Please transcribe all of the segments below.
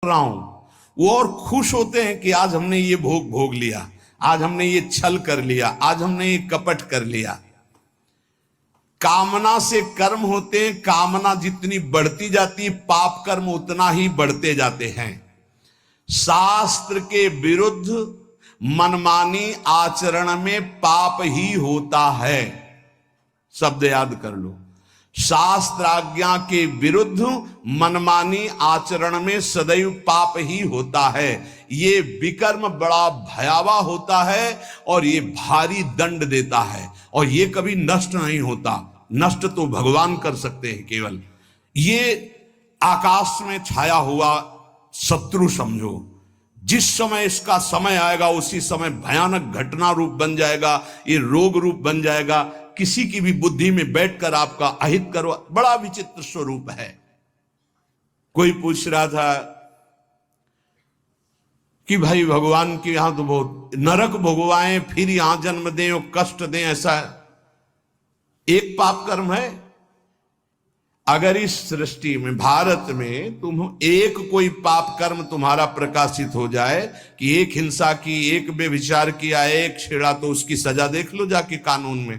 रहा हूं, वो और खुश होते हैं कि आज हमने ये भोग भोग लिया, आज हमने ये छल कर लिया, आज हमने ये कपट कर लिया। कामना से कर्म होते हैं, कामना जितनी बढ़ती जाती है पाप कर्म उतना ही बढ़ते जाते हैं। शास्त्र के विरुद्ध मनमानी आचरण में पाप ही होता है। शब्द याद कर लो, शास्त्र आज्ञा के विरुद्ध मनमानी आचरण में सदैव पाप ही होता है। ये विकर्म बड़ा भयावह होता है और ये भारी दंड देता है, और ये कभी नष्ट नहीं होता। नष्ट तो भगवान कर सकते हैं केवल। ये आकाश में छाया हुआ शत्रु समझो, जिस समय इसका समय आएगा उसी समय भयानक घटना रूप बन जाएगा, ये रोग रूप बन जाएगा। किसी की भी बुद्धि में बैठकर आपका अहित करो, बड़ा विचित्र स्वरूप है। कोई पूछ रहा था कि भाई भगवान के यहां तो बहुत नरक भोगवाएं फिर यहां जन्म दें और कष्ट दें, ऐसा एक पाप कर्म है? अगर इस सृष्टि में भारत में तुम एक कोई पाप कर्म तुम्हारा प्रकाशित हो जाए कि एक हिंसा की, एक बेविचार किया, एक छेड़ा, तो उसकी सजा देख लो जाके कानून में।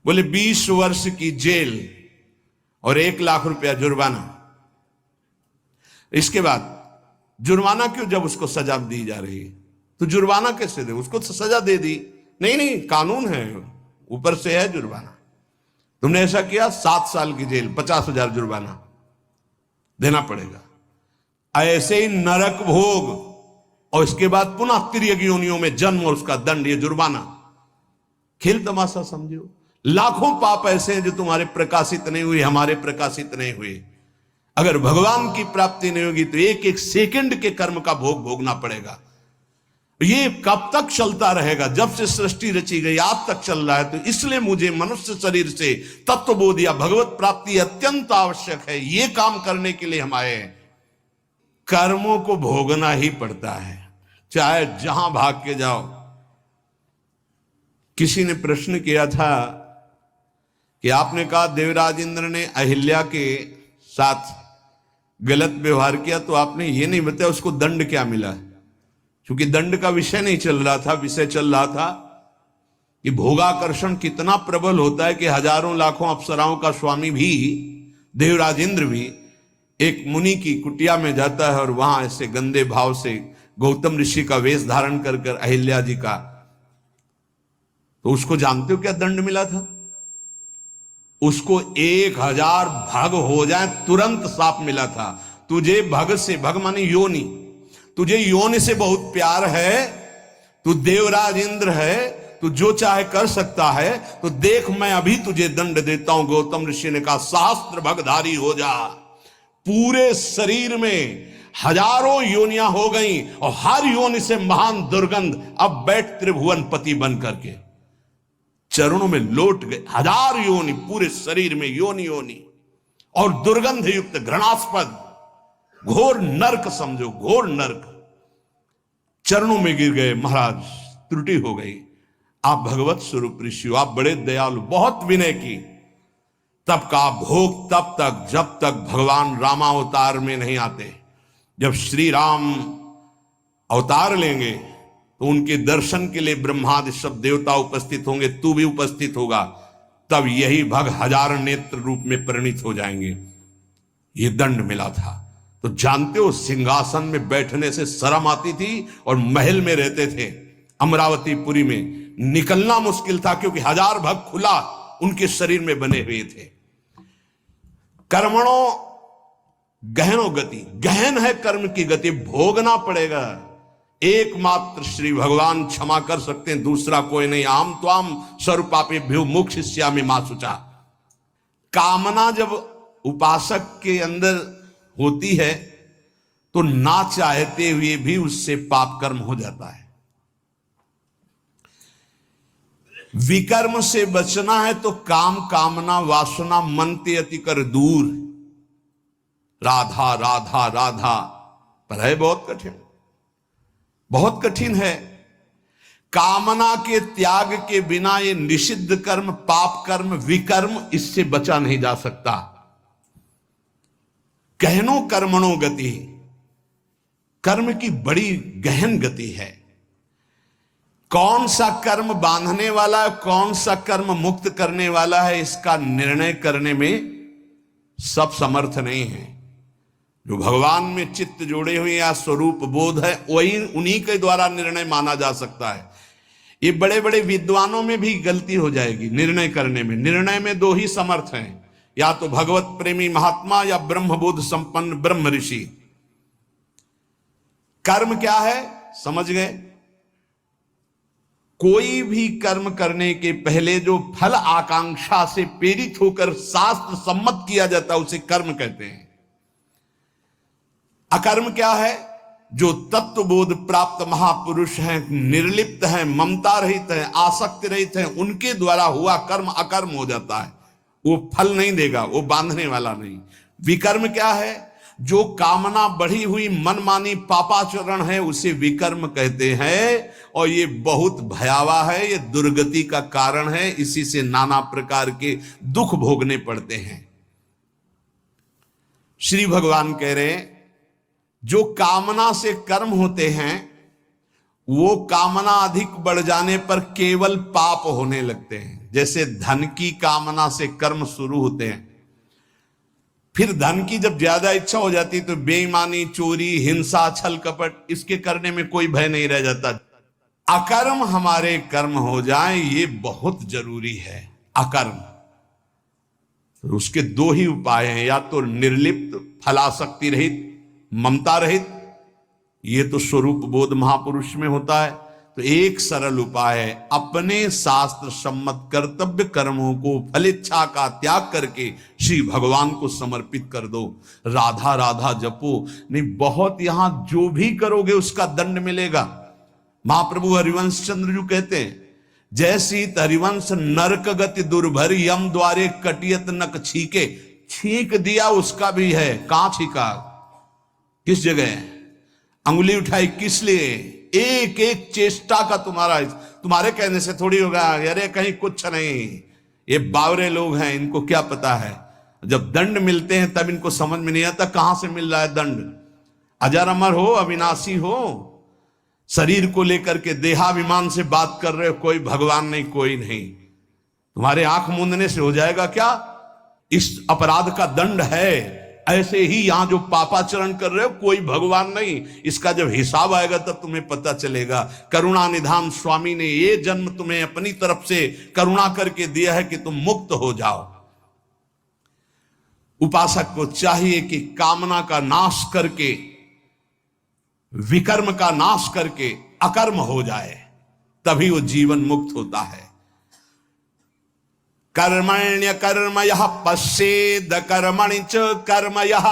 बोले 20 वर्ष की जेल और 1 लाख रुपया जुर्माना। इसके बाद जुर्माना क्यों, जब उसको सजा दी जा रही है तो जुर्माना कैसे दे? उसको तो सजा दे दी। नहीं नहीं, कानून है, ऊपर से है जुर्माना। तुमने ऐसा किया 7 साल की जेल, 50,000 जुर्माना देना पड़ेगा। ऐसे ही नरक भोग और इसके बाद पुनः तिर्यक योनियों में जन्म और उसका दंड, ये जुर्माना। खेल तमाशा समझो। लाखों पाप ऐसे हैं जो तुम्हारे प्रकाशित नहीं हुए, हमारे प्रकाशित नहीं हुए। अगर भगवान की प्राप्ति नहीं होगी तो एक एक सेकंड के कर्म का भोग भोगना पड़ेगा। ये कब तक चलता रहेगा? जब से सृष्टि रची गई आज तक चल रहा है। तो इसलिए मुझे मनुष्य शरीर से तत्वबोध या भगवत प्राप्ति अत्यंत आवश्यक है। ये काम करने के लिए हम आए हैं। कर्मों को भोगना ही पड़ता है, चाहे जहां भाग के जाओ। किसी ने प्रश्न किया था कि आपने कहा देवराज इंद्र ने अहिल्या के साथ गलत व्यवहार किया, तो आपने ये नहीं बताया उसको दंड क्या मिला। क्योंकि दंड का विषय नहीं चल रहा था, विषय चल रहा था कि भोगाकर्षण कितना प्रबल होता है कि हजारों लाखों अप्सराओं का स्वामी भी, देवराज इंद्र भी एक मुनि की कुटिया में जाता है और वहां ऐसे गंदे भाव से गौतम ऋषि का वेश धारण कर कर अहिल्या जी का, तो उसको जानते हो क्या दंड मिला था? उसको 1000 भग हो जाए तुरंत साप मिला था। तुझे भग से, भग माने योनि, तुझे योनि से बहुत प्यार है, तू देवराज इंद्र है, तू जो चाहे कर सकता है, तो देख मैं अभी तुझे दंड देता हूं। गौतम ऋषि ने कहा सहस्त्र भगधारी हो जा। पूरे शरीर में हजारों योनियां हो गई और हर योनि से महान दुर्गंध। अब बैठ त्रिभुवन पति बन करके चरणों में लौट गए। 1000 योनि पूरे शरीर में, योनि योनि और दुर्गंध युक्त घृणास्पद घोर नरक समझो, घोर नरक। चरणों में गिर गए। महाराज त्रुटि हो गई, आप भगवत स्वरूप ऋषि हो, आप बड़े दयालु, बहुत विनय की। तब का भोग तब तक जब तक भगवान रामावतार में नहीं आते। जब श्री राम अवतार लेंगे तो उनके दर्शन के लिए ब्रह्मादि सब देवता उपस्थित होंगे, तू भी उपस्थित होगा। तब यही भग 1000 नेत्र रूप में परिणित हो जाएंगे। ये दंड मिला था। तो जानते हो सिंहासन में बैठने से शर्म आती थी और महल में रहते थे अमरावतीपुरी में, निकलना मुश्किल था क्योंकि 1000 भग खुला उनके शरीर में बने हुए थे। कर्मणों गहनो गति, गहन है कर्म की गति, भोगना पड़ेगा। एकमात्र श्री भगवान क्षमा कर सकते हैं, दूसरा कोई नहीं। आम त्वाम स्वरूपापेभ्यो मोक्षयिष्यामि मा शुचा। कामना जब उपासक के अंदर होती है तो ना चाहते हुए भी उससे पाप कर्म हो जाता है। विकर्म से बचना है तो काम, कामना, वासना मन ते अति कर दूर। राधा राधा राधा, पर है बहुत कठिन, बहुत कठिन है। कामना के त्याग के बिना ये निषिद्ध कर्म, पाप कर्म, विकर्म, इससे बचा नहीं जा सकता। कहनो कर्मणो गति, कर्म की बड़ी गहन गति है। कौन सा कर्म बांधने वाला है, कौन सा कर्म मुक्त करने वाला है, इसका निर्णय करने में सब समर्थ नहीं है। जो भगवान में चित्त जोड़े हुए या स्वरूप बोध है, वही उन्हीं के द्वारा निर्णय माना जा सकता है। ये बड़े बड़े विद्वानों में भी गलती हो जाएगी निर्णय करने में। निर्णय में दो ही समर्थ हैं, या तो भगवत प्रेमी महात्मा या ब्रह्मबोध संपन्न ब्रह्म ऋषि। कर्म क्या है समझ गए? कोई भी कर्म करने के पहले जो फल आकांक्षा से प्रेरित होकर शास्त्र सम्मत किया जाता है उसे कर्म कहते हैं। अकर्म क्या है? जो तत्वबोध प्राप्त महापुरुष हैं, निर्लिप्त हैं, ममता रहित हैं, आसक्ति रहित हैं, उनके द्वारा हुआ कर्म अकर्म हो जाता है। वो फल नहीं देगा, वो बांधने वाला नहीं। विकर्म क्या है? जो कामना बढ़ी हुई मनमानी पापाचरण है उसे विकर्म कहते हैं, और ये बहुत भयावह है, ये दुर्गति का कारण है। इसी से नाना प्रकार के दुख भोगने पड़ते हैं। श्री भगवान कह रहे हैं जो कामना से कर्म होते हैं वो कामना अधिक बढ़ जाने पर केवल पाप होने लगते हैं। जैसे धन की कामना से कर्म शुरू होते हैं, फिर धन की जब ज्यादा इच्छा हो जाती तो बेईमानी, चोरी, हिंसा, छल कपट, इसके करने में कोई भय नहीं रह जाता। अकर्म हमारे कर्म हो जाए ये बहुत जरूरी है। अकर्म तो उसके दो ही उपाय हैं, या तो निर्लिप्त, फलासक्ति रहित, ममता रहित, ये तो स्वरूप बोध महापुरुष में होता है। तो एक सरल उपाय है, अपने शास्त्र सम्मत कर्तव्य कर्मों को फलेच्छा का त्याग करके श्री भगवान को समर्पित कर दो। राधा राधा जपो, नहीं बहुत यहां जो भी करोगे उसका दंड मिलेगा। महाप्रभु हरिवंश चंद्र जी कहते हैं जैसी हरिवंश नरक गति दुर्भर यम द्वारे कटियत नक छीके। छींक दिया उसका भी है, कहां छीका, किस जगह अंगुली उठाई, किस लिए? एक एक चेष्टा का तुम्हारे कहने से थोड़ी होगा। अरे कहीं कुछ नहीं, ये बावरे लोग हैं, इनको क्या पता है। जब दंड मिलते हैं तब इनको समझ में नहीं आता कहां से मिल रहा है दंड। अजर अमर हो, अविनाशी हो, शरीर को लेकर के देहाभिमान से बात कर रहे हो, कोई भगवान नहीं, कोई नहीं। तुम्हारे आंख मूंदने से हो जाएगा क्या? इस अपराध का दंड है। ऐसे ही यहां जो पापाचरण कर रहे हो कोई भगवान नहीं, इसका जब हिसाब आएगा तब तुम्हें पता चलेगा। करुणा निधान स्वामी ने ये जन्म तुम्हें अपनी तरफ से करुणा करके दिया है कि तुम मुक्त हो जाओ। उपासक को चाहिए कि कामना का नाश करके, विकर्म का नाश करके अकर्म हो जाए, तभी वो जीवन मुक्त होता है। कर्मण्य कर्म यह पश्येद कर्मणि च कर्म यह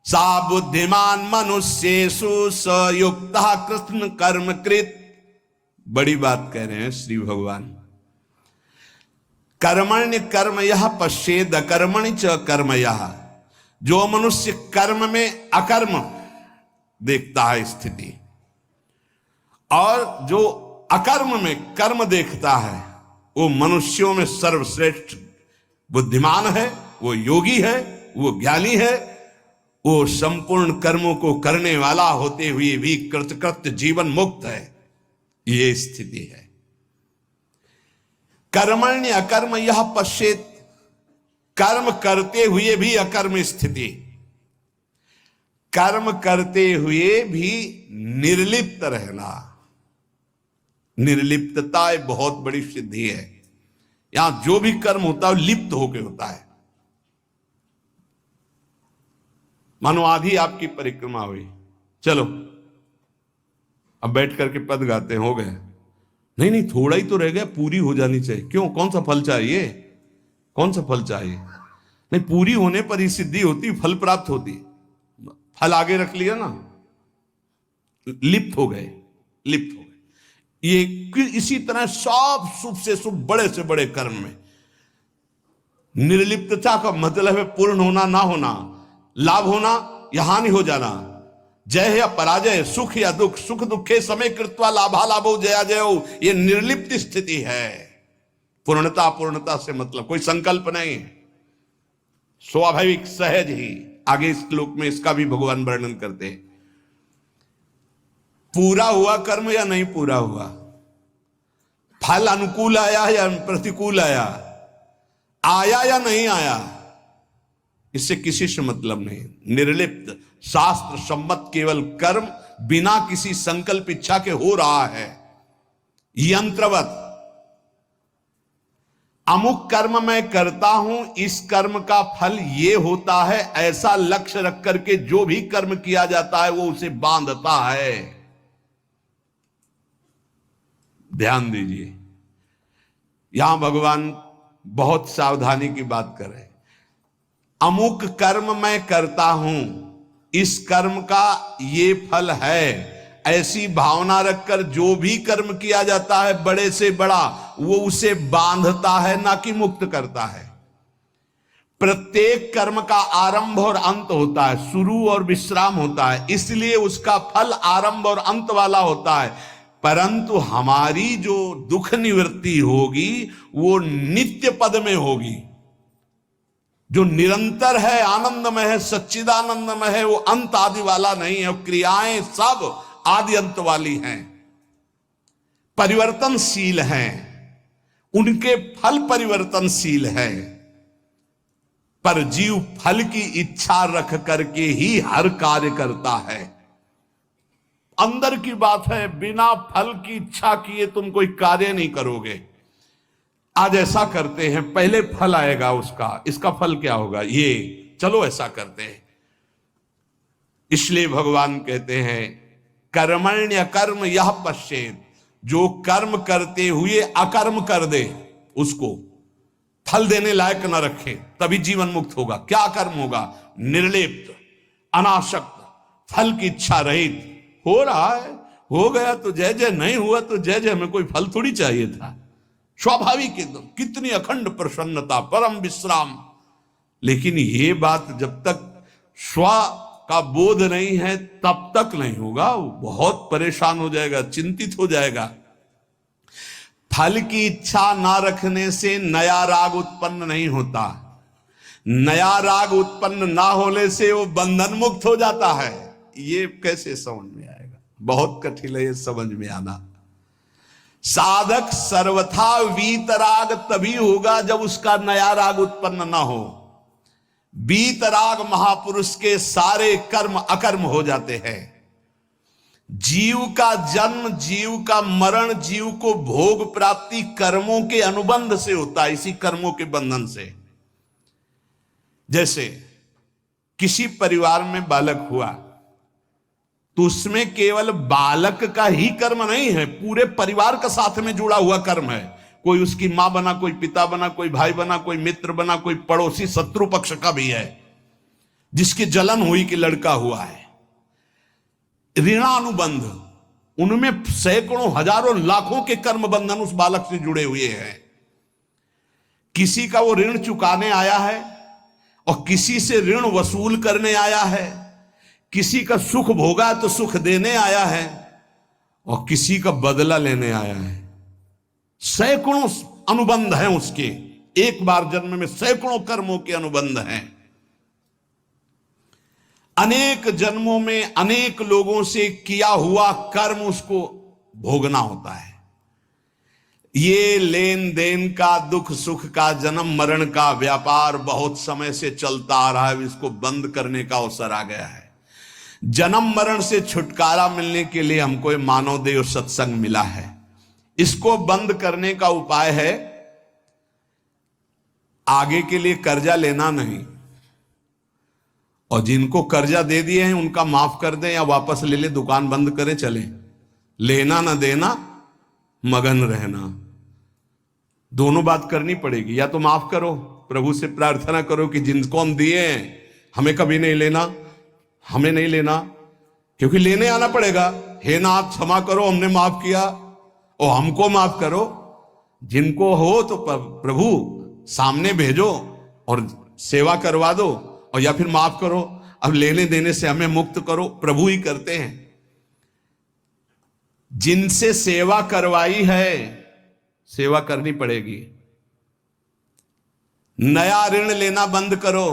सा बुद्धिमान मनुष्येषु स युक्तः कृष्ण कर्म कृत। बड़ी बात कह रहे हैं श्री भगवान। कर्मण्य कर्म यह पश्येद कर्मणि च कर्म यह, जो मनुष्य कर्म में अकर्म देखता है स्थिति, और जो अकर्म में कर्म देखता है, वो मनुष्यों में सर्वश्रेष्ठ बुद्धिमान है, वो योगी है, वो ज्ञानी है, वो संपूर्ण कर्मों को करने वाला होते हुए भी कृतकृत्य जीवन मुक्त है। ये स्थिति है। कर्मण्य अकर्म यह पश्येत, कर्म करते हुए भी अकर्म स्थिति, कर्म करते हुए भी निर्लिप्त रहना। निर्लिप्तता एक बहुत बड़ी सिद्धि है। यहां जो भी कर्म होता है लिप्त होकर होता है। मानो आधी आपकी परिक्रमा हुई, चलो अब बैठ करके पद गाते हो गए। नहीं नहीं, थोड़ा ही तो रह गया, पूरी हो जानी चाहिए। क्यों, कौन सा फल चाहिए, कौन सा फल चाहिए? नहीं, पूरी होने पर ही सिद्धि होती, फल प्राप्त होती। फल आगे रख लिया ना, लिप्त हो गए, लिप्त हो गए। ये इसी तरह सब शुभ से शुभ, बड़े से बड़े कर्म में निर्लिप्तता का मतलब है पूर्ण होना, ना होना, लाभ होना या हानि हो जाना, जय या पराजय, सुख या दुख, सुख दुखे समय कृत्वा लाभा लाभो जया जयो। ये निर्लिप्त स्थिति है। पूर्णता, पूर्णता से मतलब कोई संकल्प नहीं, स्वाभाविक सहज ही। आगे इस श्लोक में इसका भी भगवान वर्णन करते हैं। पूरा हुआ कर्म या नहीं पूरा हुआ, फल अनुकूल आया या प्रतिकूल आया, आया या नहीं आया, इससे किसी से मतलब नहीं। निर्लिप्त शास्त्र सम्मत केवल कर्म बिना किसी संकल्प इच्छा के हो रहा है। यंत्रवत अमुक कर्म मैं करता हूं, इस कर्म का फल ये होता है, ऐसा लक्ष्य रख करके जो भी कर्म किया जाता है वो उसे बांधता है। ध्यान दीजिए, यहां भगवान बहुत सावधानी की बात कर रहे हैं। अमुक कर्म मैं करता हूं, इस कर्म का ये फल है, ऐसी भावना रखकर जो भी कर्म किया जाता है बड़े से बड़ा, वो उसे बांधता है ना कि मुक्त करता है। प्रत्येक कर्म का आरंभ और अंत होता है, शुरू और विश्राम होता है, इसलिए उसका फल आरंभ और अंत वाला होता है। परंतु हमारी जो दुख निवृत्ति होगी वो नित्य पद में होगी, जो निरंतर है, आनंदमय है, सच्चिदानंदमय है, वो अंत आदि वाला नहीं है। क्रियाएं सब आदि अंत वाली हैं, परिवर्तनशील हैं, उनके फल परिवर्तनशील है। पर जीव फल की इच्छा रख करके ही हर कार्य करता है। अंदर की बात है, बिना फल की इच्छा किए तुम कोई कार्य नहीं करोगे। आज ऐसा करते हैं, पहले फल आएगा उसका, इसका फल क्या होगा, ये चलो ऐसा करते हैं। इसलिए भगवान कहते हैं कर्मण्य कर्म यह पश्चेत, जो कर्म करते हुए अकर्म कर दे, उसको फल देने लायक न रखे, तभी जीवन मुक्त होगा। क्या कर्म होगा, निर्लिप्त, अनासक्त, फल की इच्छा रहित। हो रहा है, हो गया तो जय जय, नहीं हुआ तो जय जय, हमें कोई फल थोड़ी चाहिए था। स्वाभाविक एकदम, कितनी अखंड प्रसन्नता, परम विश्राम। लेकिन ये बात जब तक स्व का बोध नहीं है तब तक नहीं होगा, वो बहुत परेशान हो जाएगा, चिंतित हो जाएगा। फल की इच्छा ना रखने से नया राग उत्पन्न नहीं होता, नया राग उत्पन्न ना होने से वो बंधन मुक्त हो जाता है। ये कैसे समझ में आएगा, बहुत कठिन है ये समझ में आना। साधक सर्वथा वीतराग तभी होगा जब उसका नया राग उत्पन्न ना हो। वीतराग महापुरुष के सारे कर्म अकर्म हो जाते हैं। जीव का जन्म, जीव का मरण, जीव को भोग प्राप्ति कर्मों के अनुबंध से होता है, इसी कर्मों के बंधन से। जैसे किसी परिवार में बालक हुआ तो उसमें केवल बालक का ही कर्म नहीं है, पूरे परिवार का साथ में जुड़ा हुआ कर्म है। कोई उसकी मां बना, कोई पिता बना, कोई भाई बना, कोई मित्र बना, कोई पड़ोसी शत्रु पक्ष का भी है जिसकी जलन हुई कि लड़का हुआ है। ऋणानुबंध, उनमें सैकड़ों हजारों लाखों के कर्म बंधन उस बालक से जुड़े हुए हैं। किसी का वो ऋण चुकाने आया है और किसी से ऋण वसूल करने आया है, किसी का सुख भोगा तो सुख देने आया है और किसी का बदला लेने आया है। सैकड़ों अनुबंध हैं उसके, एक बार जन्म में सैकड़ों कर्मों के अनुबंध हैं। अनेक जन्मों में अनेक लोगों से किया हुआ कर्म उसको भोगना होता है। ये लेन देन का, दुख सुख का, जन्म मरण का व्यापार बहुत समय से चलता आ रहा है, इसको बंद करने का अवसर आ गया है। जन्म मरण से छुटकारा मिलने के लिए हमको ये मानव देव सत्संग मिला है। इसको बंद करने का उपाय है आगे के लिए कर्जा लेना नहीं, और जिनको कर्जा दे दिए हैं उनका माफ कर दें या वापस ले ले, दुकान बंद करे चले। लेना ना देना, मगन रहना, दोनों बात करनी पड़ेगी। या तो माफ करो, प्रभु से प्रार्थना करो कि जिनको हम दिए हैं हमें कभी नहीं लेना, हमें नहीं लेना, क्योंकि लेने आना पड़ेगा। हे नाथ क्षमा करो, हमने माफ किया और हमको माफ करो। जिनको हो तो प्रभु सामने भेजो और सेवा करवा दो, और या फिर माफ करो, अब लेने देने से हमें मुक्त करो। प्रभु ही करते हैं। जिनसे सेवा करवाई है सेवा करनी पड़ेगी। नया ऋण लेना बंद करो,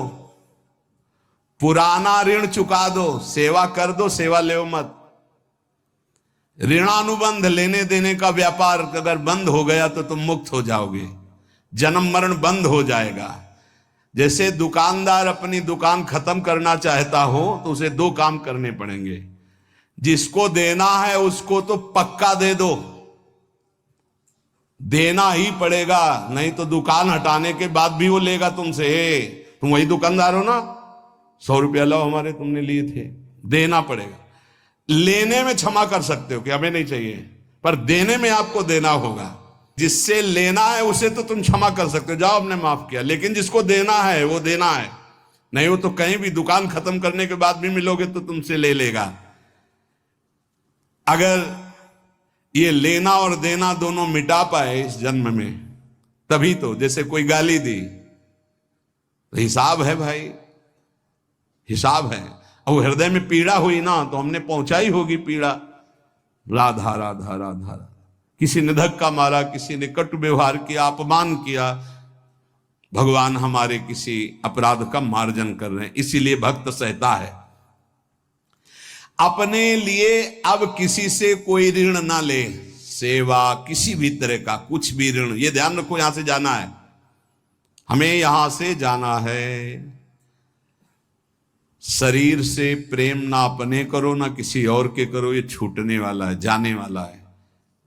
पुराना ऋण चुका दो, सेवा कर दो, सेवा ले मत। ऋणानुबंध लेने देने का व्यापार अगर बंद हो गया तो तुम मुक्त हो जाओगे, जन्म मरण बंद हो जाएगा। जैसे दुकानदार अपनी दुकान खत्म करना चाहता हो तो उसे दो काम करने पड़ेंगे, जिसको देना है उसको तो पक्का दे दो, देना ही पड़ेगा, नहीं तो दुकान हटाने के बाद भी वो लेगा तुमसे। तुम वही दुकानदार हो ना, 100 रुपया लो हमारे, तुमने लिए थे, देना पड़ेगा। लेने में क्षमा कर सकते हो कि हमें नहीं चाहिए, पर देने में आपको देना होगा। जिससे लेना है उसे तो तुम क्षमा कर सकते हो, जाओ हमने माफ किया, लेकिन जिसको देना है वो देना है, नहीं हो तो कहीं भी दुकान खत्म करने के बाद भी मिलोगे तो तुमसे ले लेगा। अगर ये लेना और देना दोनों मिटा पाए इस जन्म में, तभी तो, जैसे कोई गाली दी तो हिसाब है भाई, हिसाब है। और हृदय में पीड़ा हुई ना तो हमने पहुंचाई होगी पीड़ा, राधा राधा राधा। किसी ने धक्का मारा, किसी ने कटु व्यवहार किया, अपमान किया, भगवान हमारे किसी अपराध का मार्जन कर रहे हैं, इसीलिए भक्त सहता है। अपने लिए अब किसी से कोई ऋण ना ले, सेवा किसी भी तरह का कुछ भी ऋण, ये ध्यान रखो, यहां से जाना है, हमें यहां से जाना है। शरीर से प्रेम ना अपने करो ना किसी और के करो, ये छूटने वाला है, जाने वाला है।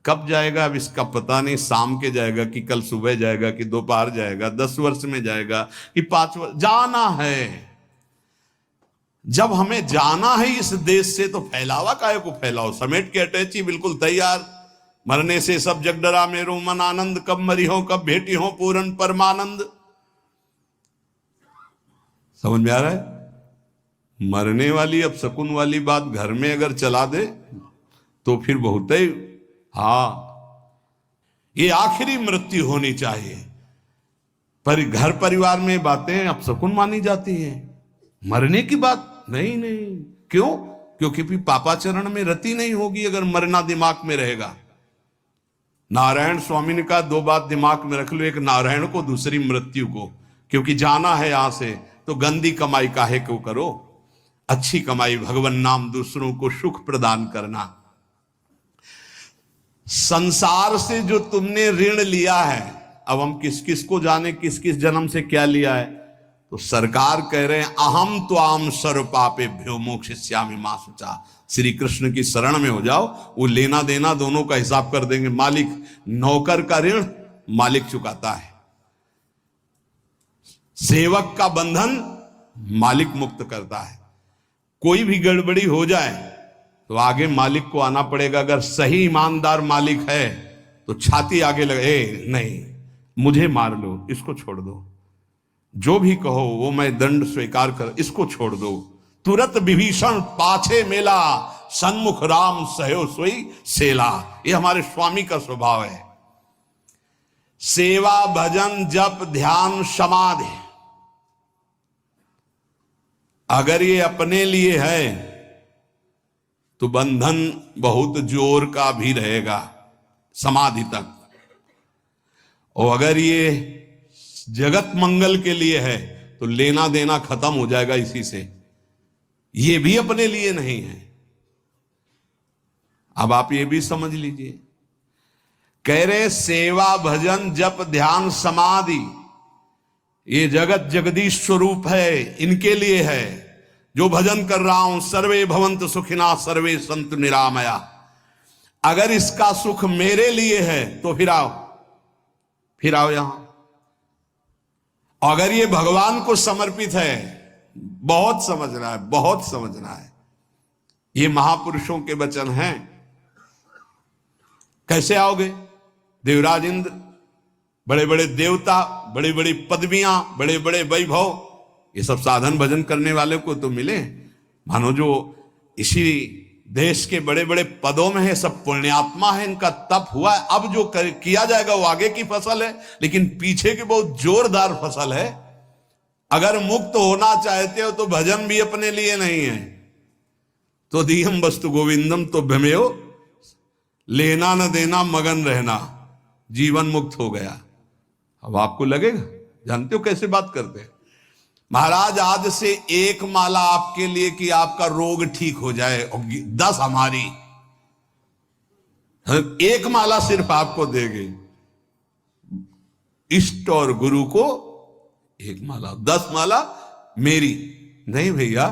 कब जाएगा अब इसका पता नहीं, शाम के जाएगा कि कल सुबह जाएगा कि दोपहर जाएगा, 10 वर्ष में जाएगा कि 5 वर्ष, जाना है। जब हमें जाना है इस देश से तो फैलावा काहे को फैलाओ, समेट के अटैची बिल्कुल तैयार। मरने से सब जग डरा मेरो मन आनंद, कब मरी हो कब भेटी हो पूर्ण परमानंद। समझ में आ रहा है? मरने वाली अब शकुन वाली बात घर में अगर चला दे तो फिर बहुत ही, हाँ ये आखिरी मृत्यु होनी चाहिए, पर घर परिवार में बातें अब शकुन मानी जाती हैं, मरने की बात नहीं। नहीं क्यों? क्योंकि फिर पापाचरण में रति नहीं होगी अगर मरना दिमाग में रहेगा। नारायण स्वामी ने कहा 2 बात दिमाग में रख लो, एक नारायण को, दूसरी मृत्यु को, क्योंकि जाना है यहां से तो गंदी कमाई काहे क्यों करो, अच्छी कमाई भगवान नाम, दूसरों को सुख प्रदान करना। संसार से जो तुमने ऋण लिया है, अब हम किस किस को जाने किस किस जन्म से क्या लिया है, तो सरकार कह रहे हैं अहम त्वाम सर्व पापेभ्यो मोक्षयिष्यामि मा शुचा। श्री कृष्ण की शरण में हो जाओ, वो लेना देना दोनों का हिसाब कर देंगे। मालिक, नौकर का ऋण मालिक चुकाता है, सेवक का बंधन मालिक मुक्त करता है। कोई भी गड़बड़ी हो जाए तो आगे मालिक को आना पड़ेगा। अगर सही ईमानदार मालिक है तो छाती आगे लगे, नहीं मुझे मार लो, इसको छोड़ दो, जो भी कहो वो मैं दंड स्वीकार कर, इसको छोड़ दो। तुरंत विभीषण पाछे मेला, सन्मुख राम सहयो सोई सेला। ये हमारे स्वामी का स्वभाव है। सेवा भजन जप ध्यान समाधि, अगर ये अपने लिए है तो बंधन बहुत जोर का भी रहेगा समाधि तक, और अगर ये जगत मंगल के लिए है तो लेना देना खत्म हो जाएगा इसी से। ये भी अपने लिए नहीं है। अब आप ये भी समझ लीजिए, कह रहे सेवा भजन जप ध्यान समाधि ये जगत जगदीश स्वरूप है, इनके लिए है। जो भजन कर रहा हूं, सर्वे भवंत सुखिना सर्वे संत निरामया, अगर इसका सुख मेरे लिए है तो फिर आओ यहां। अगर ये भगवान को समर्पित है, बहुत समझना है, बहुत समझना है, ये महापुरुषों के वचन हैं। कैसे आओगे? देवराज इंद्र, बड़े बड़े देवता, बड़ी बड़ी पदवियां, बड़े बड़े वैभव, ये सब साधन भजन करने वाले को तो मिले। मानो जो इसी देश के बड़े बड़े पदों में है, सब पुण्यात्मा है, इनका तप हुआ है। अब जो किया जाएगा वो आगे की फसल है, लेकिन पीछे की बहुत जोरदार फसल है। अगर मुक्त होना चाहते हो तो भजन भी अपने लिए नहीं है। तो दीहम वस्तु गोविंदम तो भ्रमेयो, लेना न देना मगन रहना, जीवन मुक्त हो गया। अब आपको लगेगा, जानते हो कैसे बात करते हैं महाराज, आज से 1 माला आपके लिए कि आपका रोग ठीक हो जाए और 10 हमारी, एक माला सिर्फ आपको देंगे, इष्ट और गुरु को एक माला, 10 माला मेरी नहीं भैया,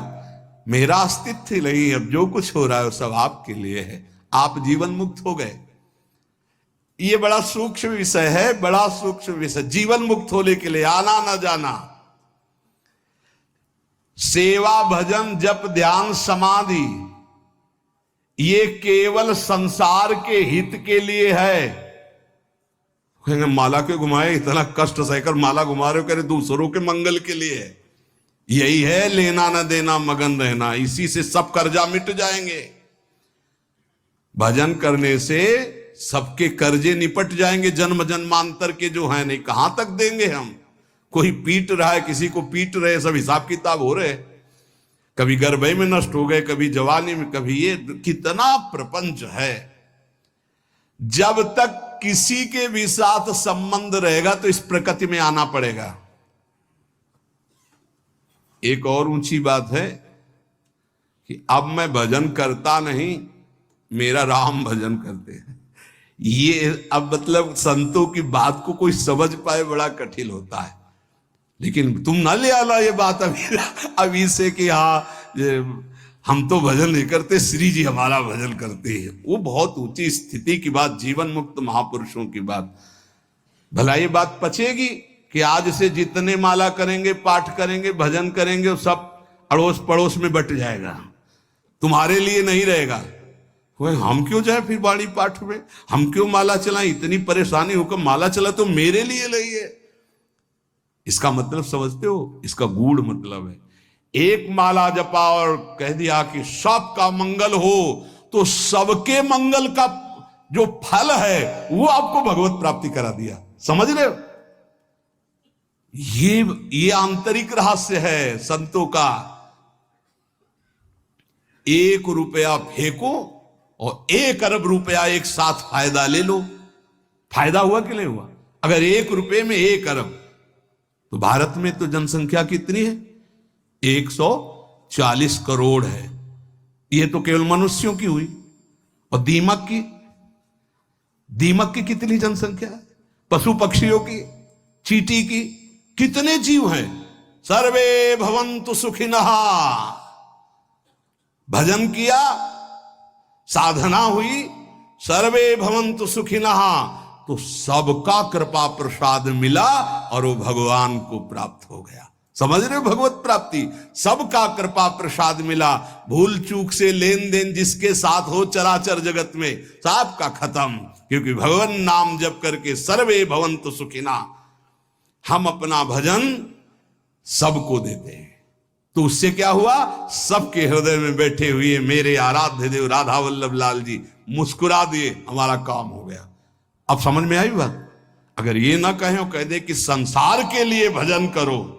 मेरा अस्तित्व नहीं, अब जो कुछ हो रहा है वो सब आपके लिए है, आप जीवन मुक्त हो गए। ये बड़ा सूक्ष्म विषय है, बड़ा सूक्ष्म विषय। जीवन मुक्त होने के लिए आना न जाना, सेवा भजन जप ध्यान समाधि, ये केवल संसार के हित के लिए है। कहेंगे माला क्यों घुमाए, इतना कष्ट सहकर माला घुमा रहे हो, कह रहे दूसरों के मंगल के लिए है। यही है लेना न देना मगन रहना, इसी से सब कर्जा मिट जाएंगे। भजन करने से सबके कर्जे निपट जाएंगे, जन्म जन्मांतर के जो है, नहीं कहां तक देंगे हम। कोई पीट रहा है, किसी को पीट रहे, सब हिसाब किताब हो रहे, कभी गर्भे में नष्ट हो गए, कभी जवानी में, कभी ये, कितना प्रपंच है। जब तक किसी के भी साथ संबंध रहेगा तो इस प्रकृति में आना पड़ेगा। एक और ऊंची बात है कि अब मैं भजन करता नहीं, मेरा राम भजन करते हैं। ये अब मतलब संतों की बात को कोई समझ पाए बड़ा कठिन होता है, लेकिन तुम ना ले आना ये बात अभी से कि हाँ हम तो भजन नहीं करते, श्री जी हमारा भजन करते हैं। वो बहुत ऊंची स्थिति की बात, जीवन मुक्त महापुरुषों की बात। भला ये बात पचेगी कि आज से जितने माला करेंगे, पाठ करेंगे, भजन करेंगे, वो सब अड़ोस पड़ोस में बट जाएगा, तुम्हारे लिए नहीं रहेगा। हम क्यों जाए फिर बाड़ी पाठ में, हम क्यों माला चलाएं, इतनी परेशानी होकर माला चला तो मेरे लिए नहीं है। इसका मतलब समझते हो, इसका गूढ़ मतलब है। एक माला जपा और कह दिया कि सबका मंगल हो, तो सबके मंगल का जो फल है वो आपको भगवत प्राप्ति करा दिया। समझ रहे हो, ये आंतरिक रहस्य है संतों का। 1 रुपया फेंको और 1 अरब रुपया एक साथ फायदा ले लो। फायदा हुआ कि नहीं हुआ? अगर 1 रुपये में 1 अरब, तो भारत में तो जनसंख्या कितनी है? 140 करोड़ है। ये तो केवल मनुष्यों की हुई। और दीमक की कितनी जनसंख्या है? पशु पक्षियों की, चींटी की, कितने जीव हैं? सर्वे भवन्तु सुखिनः। भजन किया, साधना हुई, सर्वे भवन्तु सुखिनः, तो सबका कृपा प्रसाद मिला और वो भगवान को प्राप्त हो गया। समझ रहे हो, भगवत प्राप्ति, सबका कृपा प्रसाद मिला। भूल चूक से लेन देन जिसके साथ हो चराचर जगत में, सबका खत्म, क्योंकि भगवान नाम जप करके सर्वे भवन्तु सुखिना, हम अपना भजन सबको देते हैं। तो उससे क्या हुआ? सबके हृदय में बैठे हुए मेरे आराध्य देव राधा वल्लभ लाल जी मुस्कुरा दिए, हमारा काम हो गया। अब समझ में आई बात? अगर ये ना कहें और कह दे कि संसार के लिए भजन करो,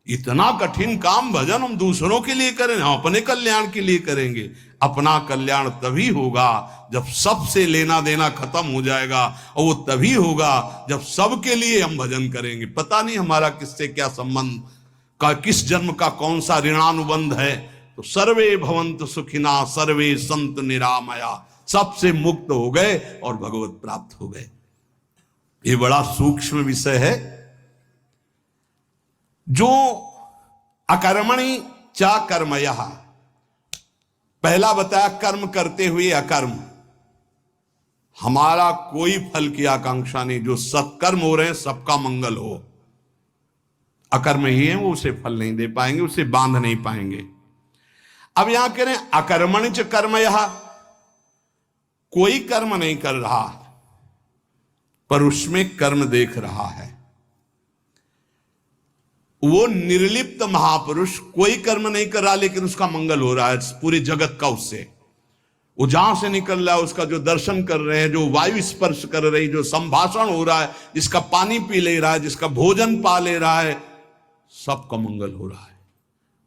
इतना कठिन काम भजन हम दूसरों के लिए करें, हम अपने कल्याण के लिए करेंगे। अपना कल्याण तभी होगा जब सबसे लेना देना खत्म हो जाएगा, और वो तभी होगा जब सबके लिए हम भजन करेंगे। पता नहीं हमारा किससे क्या संबंध का, किस जन्म का कौन सा ऋणानुबंध है। तो सर्वे भवन्तु सुखिना, सर्वे संत निरामया, सबसे मुक्त हो गए और भगवत प्राप्त हो गए। ये बड़ा सूक्ष्म विषय है। जो अकर्मणि चा कर्मयः, पहला बताया कर्म करते हुए अकर्म, हमारा कोई फल की आकांक्षा नहीं। जो सत्कर्म हो रहे हैं सबका मंगल हो। अकर्म ही है वो उसे फल नहीं दे पाएंगे, उसे बांध नहीं पाएंगे। अब यहां कह रहे हैं अकर्मणि च कर्मयः, कोई कर्म नहीं कर रहा पर उसमें कर्म देख रहा है। वो निर्लिप्त महापुरुष कोई कर्म नहीं कर रहा, लेकिन उसका मंगल हो रहा है पूरे जगत का। उससे वो जहां से निकल रहा है, उसका जो दर्शन कर रहे हैं, जो वायु स्पर्श कर रही, जो संभाषण हो रहा है, जिसका पानी पी ले रहा है, जिसका भोजन पा ले रहा है, सबका मंगल हो रहा है।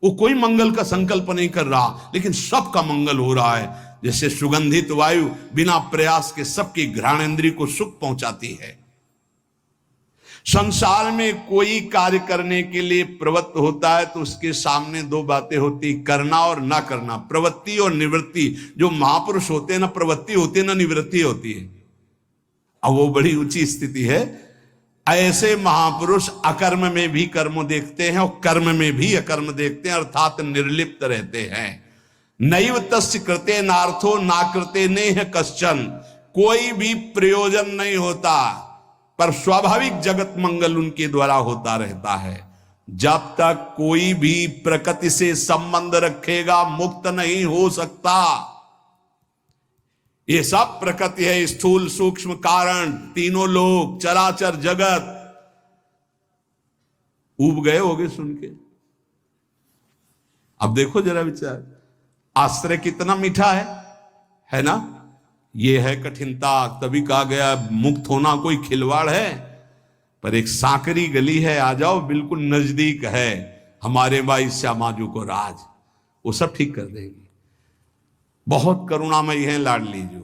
वो कोई मंगल का संकल्प नहीं कर रहा, लेकिन सबका मंगल हो रहा है। जैसे सुगंधित वायु बिना प्रयास के सबकी घ्राणेंद्रिय को सुख पहुंचाती है, संसार में कोई कार्य करने के लिए प्रवृत्त होता है तो उसके सामने दो बातें होती, करना और ना करना, प्रवृत्ति और निवृत्ति। जो महापुरुष होते हैं ना प्रवृत्ति होती है ना निवृत्ति होती है। अब वो बड़ी ऊंची स्थिति है। ऐसे महापुरुष अकर्म में भी कर्म देखते हैं और कर्म में भी अकर्म देखते हैं, अर्थात निर्लिप्त रहते हैं। नैव तस्य कृते नार्थो ना कृते नेह कश्चन, कोई भी प्रयोजन नहीं होता पर स्वाभाविक जगत मंगल उनके द्वारा होता रहता है। जब तक कोई भी प्रकृति से संबंध रखेगा मुक्त नहीं हो सकता। ये सब प्रकृति है, स्थूल सूक्ष्म कारण, तीनों लोग, चराचर जगत। ऊब गए होगे सुन के। अब देखो जरा विचार, आश्रय कितना मीठा है ना। ये है कठिनता, तभी कहा गया मुक्त होना कोई खिलवाड़ है। पर एक सांकरी गली है, आ जाओ, बिल्कुल नजदीक है, हमारे भाई श्यामाजू को राज, वो सब ठीक कर देंगे। बहुत करुणामयी है लाडली जी।